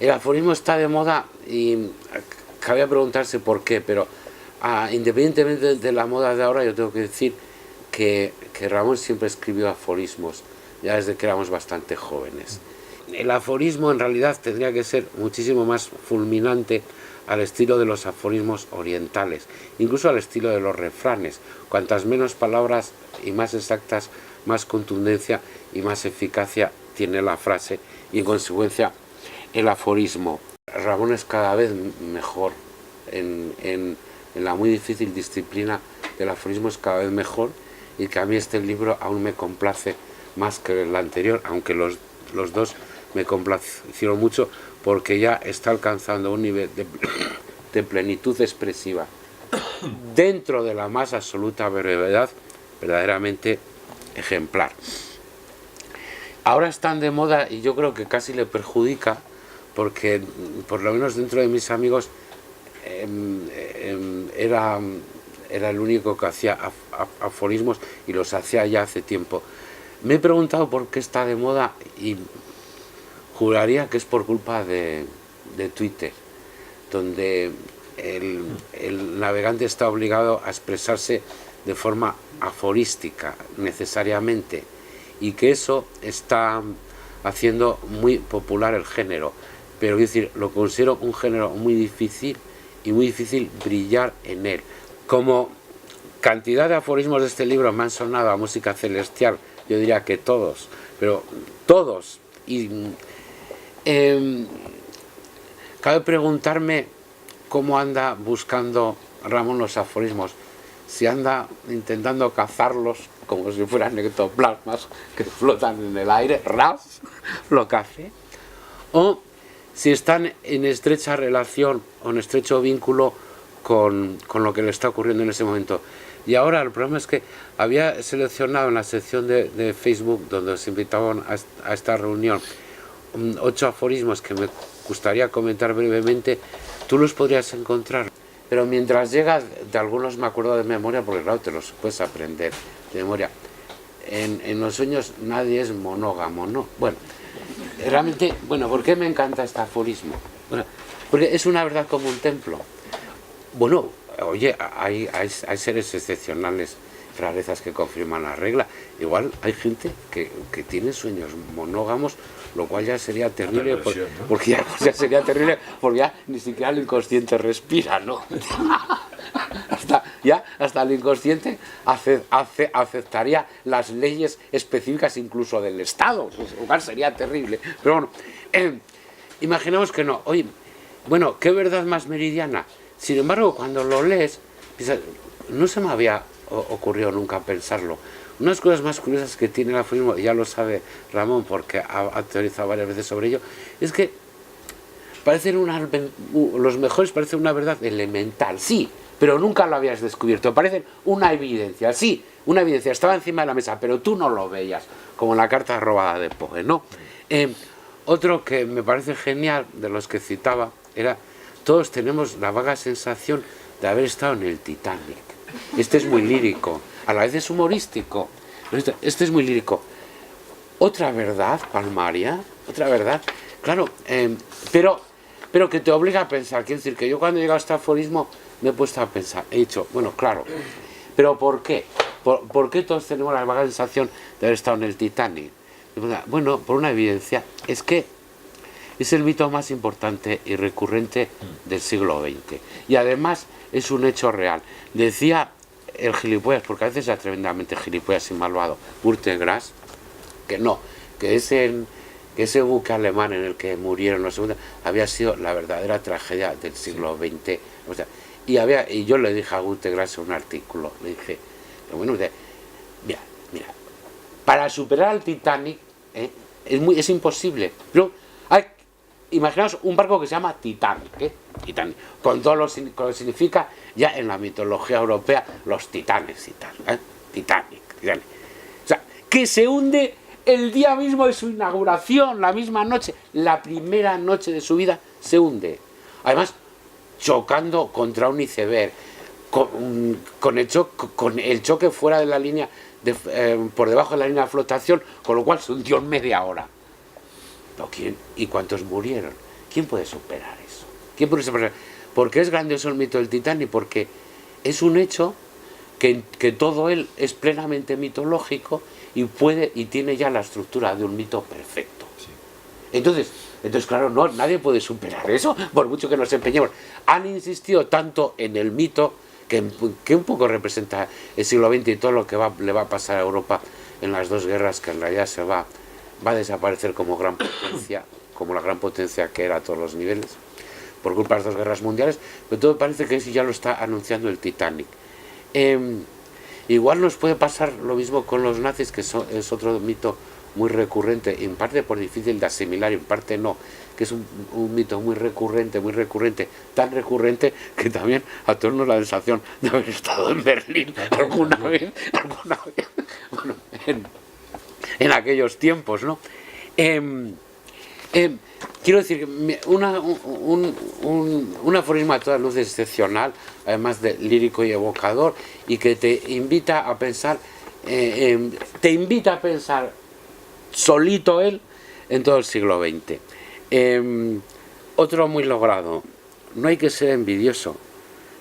El aforismo está de moda y cabía preguntarse por qué, pero independientemente de la moda de ahora, yo tengo que decir que Ramón siempre escribió aforismos, ya desde que éramos bastante jóvenes. El aforismo en realidad tendría que ser muchísimo más fulminante al estilo de los aforismos orientales, incluso al estilo de los refranes. Cuantas menos palabras y más exactas, más contundencia y más eficacia tiene la frase y en consecuencia el aforismo. Ramón es cada vez mejor en la muy difícil disciplina del aforismo, es cada vez mejor, y que a mí este libro aún me complace más que el anterior, aunque los dos me complacieron mucho porque ya está alcanzando un nivel de plenitud expresiva dentro de la más absoluta brevedad verdaderamente ejemplar. Ahora están de moda y yo creo que casi le perjudica, porque por lo menos dentro de mis amigos era el único que hacía aforismos y los hacía ya hace tiempo. Me he preguntado por qué está de moda y juraría que es por culpa de Twitter, donde el navegante está obligado a expresarse de forma aforística necesariamente, y que eso está haciendo muy popular el género, pero es decir, lo considero un género muy difícil y muy difícil brillar en él. Como cantidad de aforismos de este libro me han sonado a música celestial, yo diría que todos, pero todos, y cabe preguntarme cómo anda buscando Ramón los aforismos, si anda intentando cazarlos como si fueran ectoplasmas que flotan en el aire, ¡ras!, lo cace, o si están en estrecha relación o en estrecho vínculo con lo que le está ocurriendo en ese momento. Y ahora el problema es que había seleccionado en la sección de Facebook donde os invitaban a esta reunión 8 aforismos que me gustaría comentar brevemente. Tú los podrías encontrar, pero mientras llega, de algunos me acuerdo de memoria, porque claro, te los puedes aprender de memoria. En los sueños nadie es monógamo, ¿no? Bueno, realmente, bueno, ¿por qué me encanta este aforismo? Bueno, porque es una verdad como un templo. Bueno, oye, hay seres excepcionales, rarezas que confirman la regla. Igual hay gente que tiene sueños monógamos, lo cual ya sería terrible, porque ya sería terrible, porque ya ni siquiera el inconsciente respira, ¿no? hasta el inconsciente aceptaría las leyes específicas incluso del Estado, lo cual sería terrible. Pero bueno, imaginemos que no. Oye, bueno, ¿qué verdad más meridiana? Sin embargo, cuando lo lees, piensas, no se me había ocurrido nunca pensarlo. Unas cosas más curiosas que tiene el aforismo, ya lo sabe Ramón porque ha teorizado varias veces sobre ello, es que los mejores parecen una verdad elemental, sí, pero nunca lo habías descubierto. Parecen una evidencia, sí, una evidencia, estaba encima de la mesa, pero tú no lo veías, como la carta robada de Poe, ¿no? Otro que me parece genial, de los que citaba, era: todos tenemos la vaga sensación de haber estado en el Titanic. Este es muy lírico, a la vez es humorístico. Este es muy lírico. Otra verdad, Palmaria, otra verdad, claro, pero que te obliga a pensar. Quiero decir que yo cuando he llegado a este aforismo me he puesto a pensar, he dicho, bueno, claro, pero ¿por qué? ¿Por qué todos tenemos la vaga sensación de haber estado en el Titanic? Bueno, por una evidencia, es que es el mito más importante y recurrente del siglo XX. Y además es un hecho real. Decía el gilipollas, porque a veces es tremendamente gilipollas y malvado, Kurt Grass, que ese buque alemán en el que murieron los segundos había sido la verdadera tragedia del siglo XX. O sea, y yo le dije a Kurt Grass en un artículo, le dije, bueno, mira, para superar al Titanic es imposible. Pero imaginaos un barco que se llama Titanic, Titanic, con todo lo que significa ya en la mitología europea los titanes y tal, Titanic. O sea, que se hunde el día mismo de su inauguración, la misma noche, la primera noche de su vida, se hunde. Además, chocando contra un iceberg, con el choque fuera de la línea, por debajo de la línea de flotación, con lo cual se hundió en media hora. ¿Quién? ¿Y cuántos murieron? ¿quién puede superar eso? ¿Quién puede superar? ¿Por qué es grandioso el mito del Titanic? Porque es un hecho que todo él es plenamente mitológico y tiene ya la estructura de un mito perfecto. Sí. Entonces claro, nadie puede superar eso, por mucho que nos empeñemos. Han insistido tanto en el mito que un poco representa el siglo XX y todo lo que le va a pasar a Europa en las dos guerras, que en realidad va a desaparecer como gran potencia, como la gran potencia que era a todos los niveles, por culpa de las dos guerras mundiales, pero todo parece que eso ya lo está anunciando el Titanic. Igual nos puede pasar lo mismo con los nazis, que es otro mito muy recurrente, en parte por difícil de asimilar, en parte no, que es un mito muy recurrente, tan recurrente que también a todos nos da la sensación de haber estado en Berlín alguna vez bueno, en aquellos tiempos, ¿no? Quiero decir, un aforismo a todas luces excepcional, además de lírico y evocador, y que te invita a pensar, solito él en todo el siglo XX. Otro muy logrado: no hay que ser envidioso,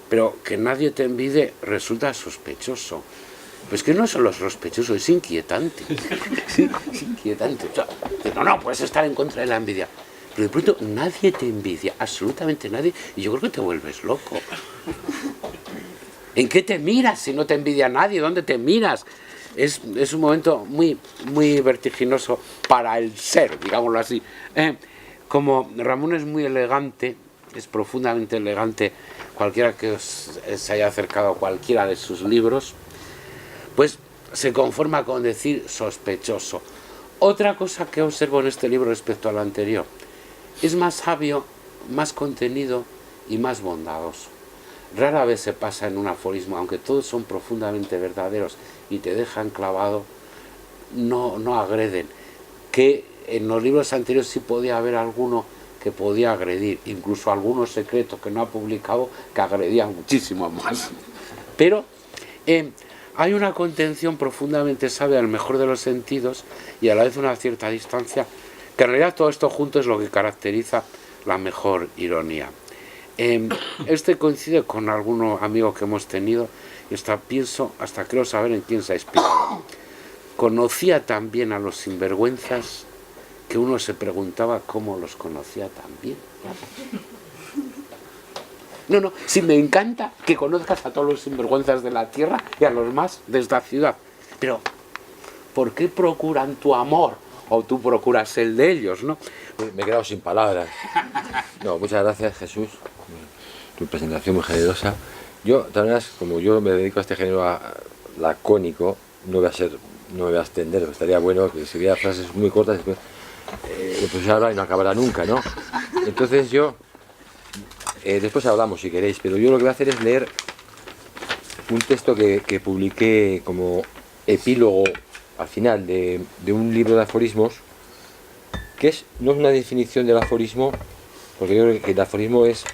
pero que nadie te envidie resulta sospechoso. Pues que no solo es sospechoso, es inquietante. Sí, es inquietante. O sea, no, puedes estar en contra de la envidia, pero de pronto nadie te envidia, absolutamente nadie, y yo creo que te vuelves loco. ¿En qué te miras si no te envidia nadie? ¿Dónde te miras? Es un momento muy, muy vertiginoso para el ser, digámoslo así. Como Ramón es muy elegante, es profundamente elegante, cualquiera que se haya acercado a cualquiera de sus libros, pues se conforma con decir sospechoso. Otra cosa que observo en este libro respecto al anterior: es más sabio, más contenido y más bondadoso. Rara vez se pasa en un aforismo, aunque todos son profundamente verdaderos y te dejan clavado, no agreden. Que en los libros anteriores sí podía haber alguno que podía agredir, incluso algunos secretos que no ha publicado que agredían muchísimo más. Pero hay una contención profundamente sabia, en el mejor de los sentidos, y a la vez una cierta distancia, que en realidad todo esto junto es lo que caracteriza la mejor ironía. Este coincide con algunos amigos que hemos tenido, y hasta creo saber en quién se ha inspirado. Conocía también a los sinvergüenzas que uno se preguntaba cómo los conocía tan bien. No, sí, me encanta que conozcas a todos los sinvergüenzas de la tierra y a los más de esta ciudad. Pero, ¿por qué procuran tu amor? O tú procuras el de ellos, ¿no? Me he quedado sin palabras. No, muchas gracias, Jesús. Tu presentación muy generosa. Yo, de todas maneras, como yo me dedico a este género lacónico, no me voy a extender, estaría bueno que si hubiera frases muy cortas, después pues habla y no acabará nunca, ¿no? Entonces yo, después hablamos si queréis, pero yo lo que voy a hacer es leer un texto que publiqué como epílogo al final de un libro de aforismos, que no es una definición del aforismo, porque yo creo que el aforismo es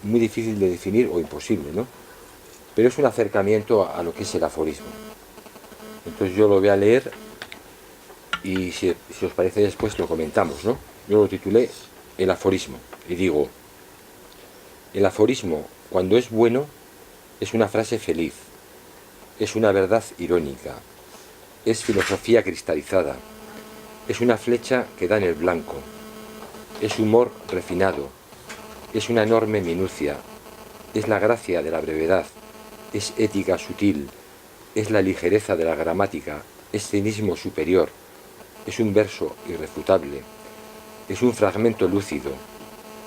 muy difícil de definir o imposible, ¿no? Pero es un acercamiento a lo que es el aforismo. Entonces yo lo voy a leer y si os parece después lo comentamos, ¿no? Yo lo titulé El aforismo y digo: el aforismo, cuando es bueno, es una frase feliz, es una verdad irónica, es filosofía cristalizada, es una flecha que da en el blanco, es humor refinado, es una enorme minucia, es la gracia de la brevedad, es ética sutil, es la ligereza de la gramática, es cinismo superior, es un verso irrefutable, es un fragmento lúcido,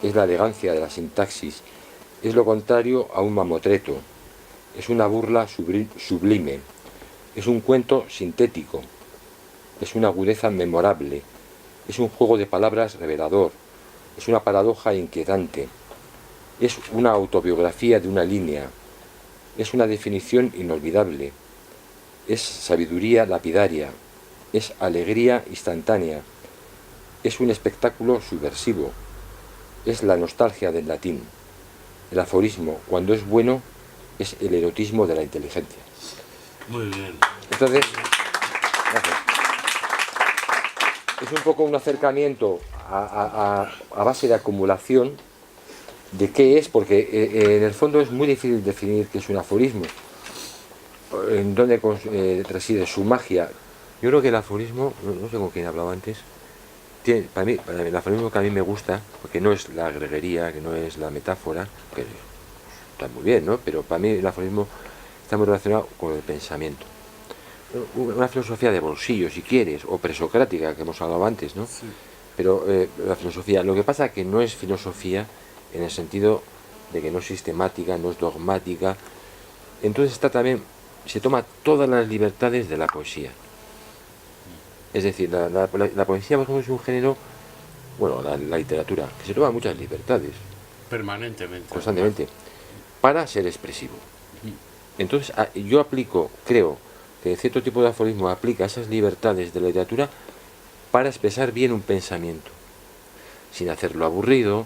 es la elegancia de la sintaxis, es lo contrario a un mamotreto, es una burla sublime, es un cuento sintético, es una agudeza memorable, es un juego de palabras revelador, es una paradoja inquietante, es una autobiografía de una línea, es una definición inolvidable, es sabiduría lapidaria, es alegría instantánea, es un espectáculo subversivo, es la nostalgia del latín. El aforismo, cuando es bueno, es el erotismo de la inteligencia. Muy bien. Entonces, gracias. Es un poco un acercamiento a base de acumulación de qué es, porque en el fondo es muy difícil definir qué es un aforismo, en dónde reside su magia. Yo creo que el aforismo, no sé con quién he hablado antes, para mí, el aforismo que a mí me gusta, porque no es la greguería, que no es la metáfora, que está muy bien, ¿no? Pero para mí el aforismo está muy relacionado con el pensamiento. Una filosofía de bolsillo, si quieres, o presocrática, que hemos hablado antes, ¿no? Sí. Pero la filosofía, lo que pasa es que no es filosofía en el sentido de que no es sistemática, no es dogmática. Entonces está también, se toma todas las libertades de la poesía. Es decir, la poesía, por ejemplo, es un género, bueno, la literatura, que se toma muchas libertades, Permanentemente. constantemente, para ser expresivo. Entonces yo aplico, creo, que cierto tipo de aforismo aplica esas libertades de la literatura para expresar bien un pensamiento, sin hacerlo aburrido,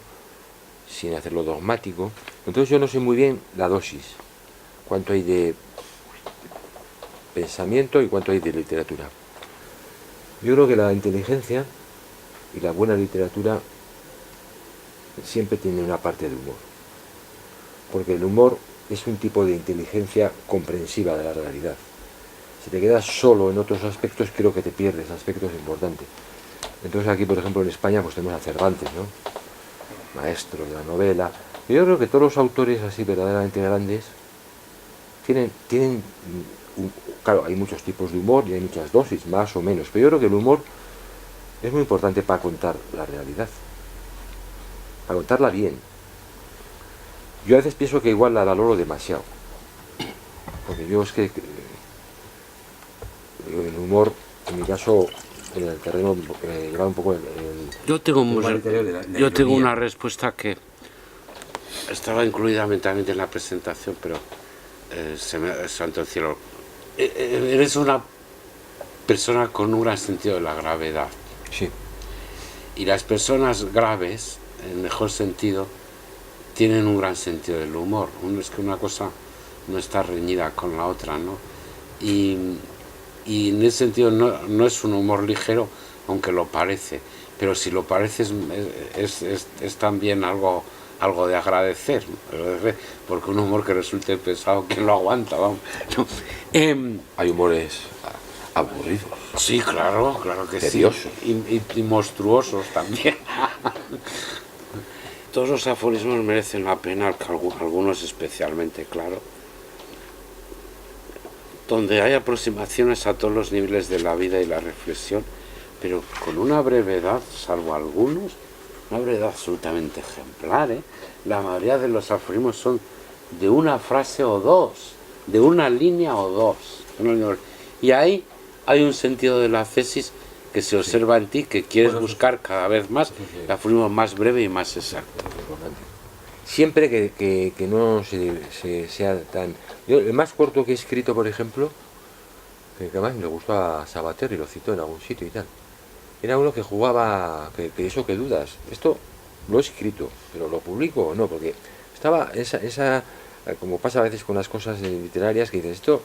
sin hacerlo dogmático. Entonces yo no sé muy bien la dosis, cuánto hay de pensamiento y cuánto hay de literatura. Yo creo que la inteligencia y la buena literatura siempre tiene una parte de humor, porque el humor es un tipo de inteligencia comprensiva de la realidad. Si te quedas solo en otros aspectos, creo que te pierdes aspectos importantes. Entonces aquí, por ejemplo, en España, pues tenemos a Cervantes, ¿no? Maestro de la novela. Yo creo que todos los autores así verdaderamente grandes tienen claro, hay muchos tipos de humor y hay muchas dosis, más o menos, pero yo creo que el humor es muy importante para contar la realidad, para contarla bien. Yo a veces pienso que igual la valoro demasiado, porque yo es que el humor, en mi caso, en el terreno, lleva un poco Yo tengo, yo tengo una respuesta que estaba incluida mentalmente en la presentación, pero santo el cielo. Eres una persona con un gran sentido de la gravedad. Sí. Y las personas graves, en mejor sentido, tienen un gran sentido del humor. Es que una cosa no está reñida con la otra, ¿no? Y en ese sentido no es un humor ligero, aunque lo parece. Pero si lo parece es también algo de agradecer, porque un humor que resulte pesado, ¿quién lo aguanta? Vamos. No. Hay humores aburridos. Sí, claro que tediosos. Sí. Y monstruosos también. Todos los aforismos merecen la pena, algunos especialmente, claro, donde hay aproximaciones a todos los niveles de la vida y la reflexión, pero con una brevedad, salvo algunos, una brevedad absolutamente ejemplar, ¿eh? La mayoría de los aforismos son de una frase o dos, de una línea o dos. Y ahí hay un sentido de la tesis que se observa en ti, que quieres buscar cada vez más el aforismo más breve y más exacto. Siempre que no sea tan... Yo, el más corto que he escrito, por ejemplo, que además me gustó a Sabater y lo citó en algún sitio y tal, era uno que jugaba, que eso que dudas, esto lo he escrito, pero lo publico o no, porque estaba esa como pasa a veces con las cosas literarias, que dices, esto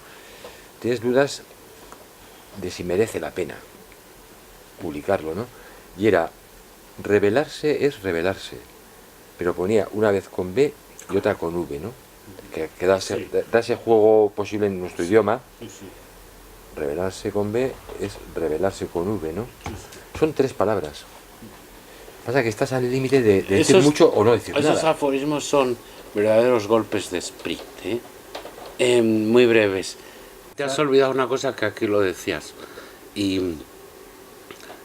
tienes dudas de si merece la pena publicarlo, ¿no? Y era, revelarse es revelarse, pero ponía una vez con B y otra con V, ¿no? Que da ese juego posible en nuestro idioma. Revelarse con B es revelarse con V, ¿no? Son 3 palabras. Pasa que estás al límite de decir mucho o no decir nada. Esos aforismos son verdaderos golpes de sprint, muy breves. Te has olvidado una cosa que aquí lo decías, y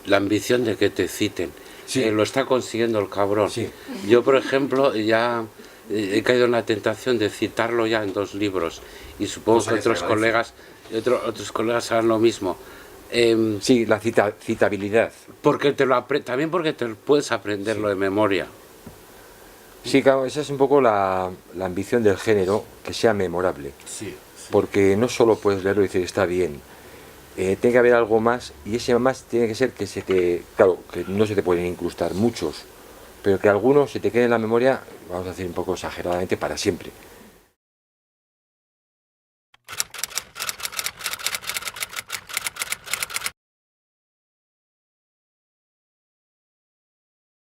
la ambición de que te citen. Sí. Lo está consiguiendo el cabrón. Sí. Yo, por ejemplo, ya he caído en la tentación de citarlo ya en 2 libros, y supongo que otros colegas harán lo mismo. Sí, la citabilidad. Porque también porque te puedes aprenderlo de memoria. Sí, claro, esa es un poco la ambición del género, que sea memorable. Sí. Porque no solo puedes leerlo y decir está bien, tiene que haber algo más, y ese más tiene que ser que claro, que no se te pueden incrustar muchos, pero que algunos se te queden en la memoria, vamos a decir un poco exageradamente, para siempre.